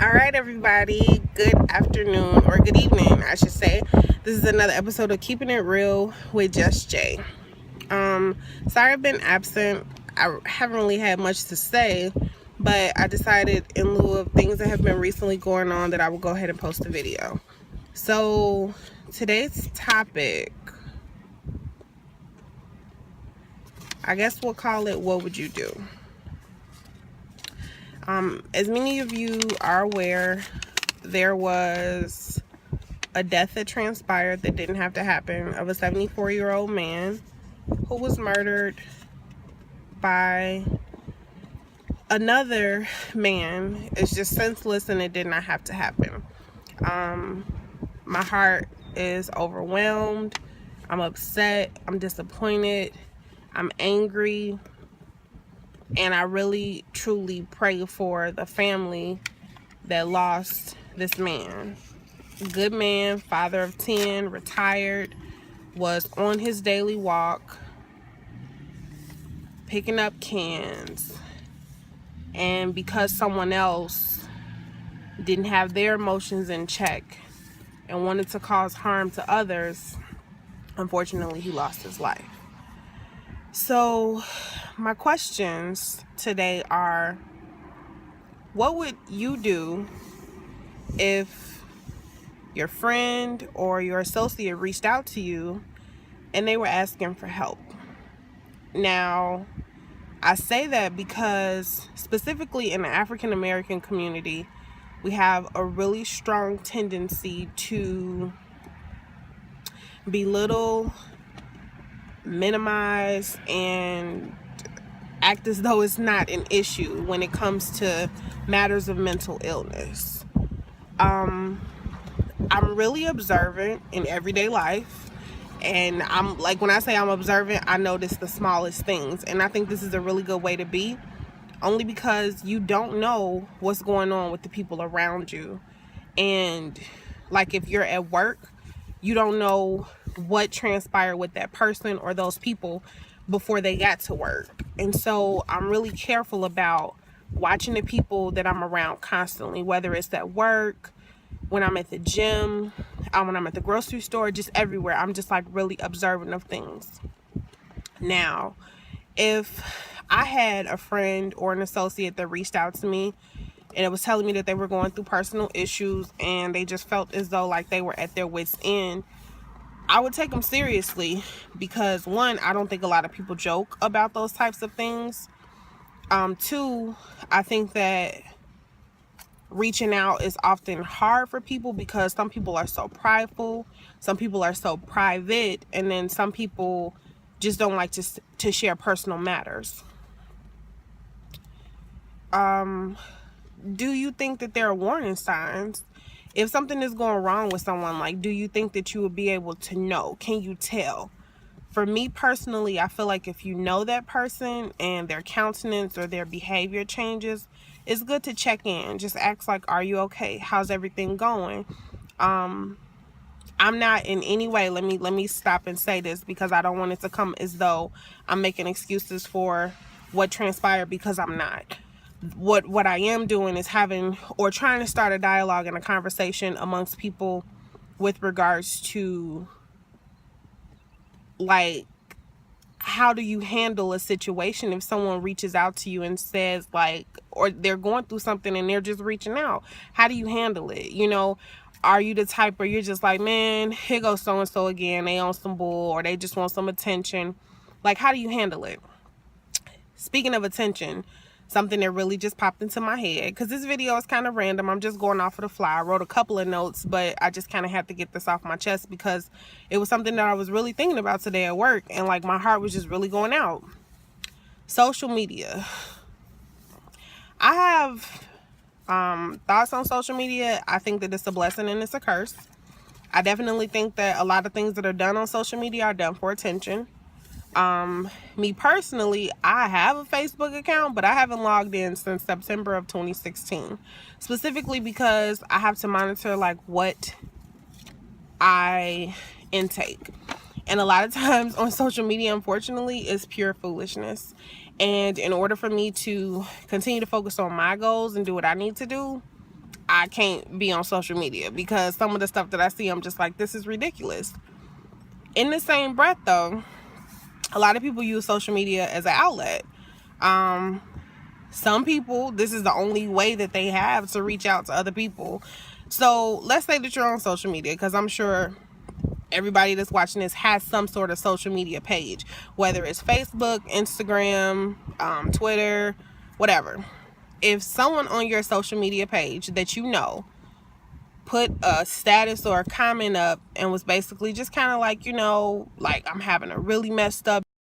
All right, everybody. Good afternoon, or good evening, I should say. This is another episode of Keeping It Real with Just Jay. Sorry I've been absent. I haven't really had much to say, but I decided in lieu of things that have been recently going on that I will go ahead and post a video. So today's topic, I guess we'll call it, what would you do? As many of you are aware, there was a death that transpired that didn't have to happen of a 74-year-old man who was murdered by another man. It's just senseless and it did not have to happen. My heart is overwhelmed. I'm upset. I'm disappointed. I'm angry. And I really, truly pray for the family that lost this man. Good man, father of 10, retired, was on his daily walk, picking up cans. And because someone else didn't have their emotions in check and wanted to cause harm to others, unfortunately, he lost his life. So my questions today are, what would you do if your friend or your associate reached out to you and they were asking for help? Now, I say that because specifically in the African American community, we have a really strong tendency to belittle, minimize, and act as though it's not an issue when it comes to matters of mental illness. I'm really observant in everyday life, and I'm like, when I say I'm observant, I notice the smallest things, and I think this is a really good way to be, only because you don't know what's going on with the people around you. And like, if you're at work, you don't know what transpired with that person or those people before they got to work. And so I'm really careful about watching the people that I'm around constantly, whether it's at work, when I'm at the gym, when I'm at the grocery store, just everywhere. I'm just like really observant of things. Now, if I had a friend or an associate that reached out to me and it was telling me that they were going through personal issues and they just felt as though like they were at their wits' end, I would take them seriously, because one, I don't think a lot of people joke about those types of things. Two, I think that reaching out is often hard for people because some people are so prideful, some people are so private, and then some people just don't like to share personal matters. Do you think that there are warning signs? If something is going wrong with someone, like, do you think that you would be able to know? Can you tell? For me personally, I feel like if you know that person and their countenance or their behavior changes, it's good to check in. Just ask like, are you okay? How's everything going? I'm not in any way, let me stop and say this, because I don't want it to come as though I'm making excuses for what transpired, because I'm not. What I am doing is having or trying to start a dialogue and a conversation amongst people with regards to, like, how do you handle a situation if someone reaches out to you and says, like, or they're going through something and they're just reaching out? How do you handle it? You know, are you the type where you're just like, man, here goes so-and-so again, they on some bull, or they just want some attention? Like, how do you handle it? Speaking of attention, something that really just popped into my head, because this video is kind of random, I'm just going off of the fly. I wrote a couple of notes, but I just kind of had to get this off my chest because it was something that I was really thinking about today at work, and like my heart was just really going out. Social media. I have thoughts on social media. I think that it's a blessing and it's a curse. I definitely think that a lot of things that are done on social media are done for attention. Me personally, I have a Facebook account, but I haven't logged in since September of 2016, specifically because I have to monitor like what I intake. And a lot of times on social media, unfortunately, it's pure foolishness. And in order for me to continue to focus on my goals and do what I need to do, I can't be on social media, because some of the stuff that I see, I'm just like, this is ridiculous. In the same breath though, a lot of people use social media as an outlet. Some people, this is the only way that they have to reach out to other people. So let's say that you're on social media, because I'm sure everybody that's watching this has some sort of social media page, whether it's Facebook, Instagram, Twitter, whatever. If someone on your social media page that you know put a status or a comment up and was basically just kind of like, like, I'm having a really messed up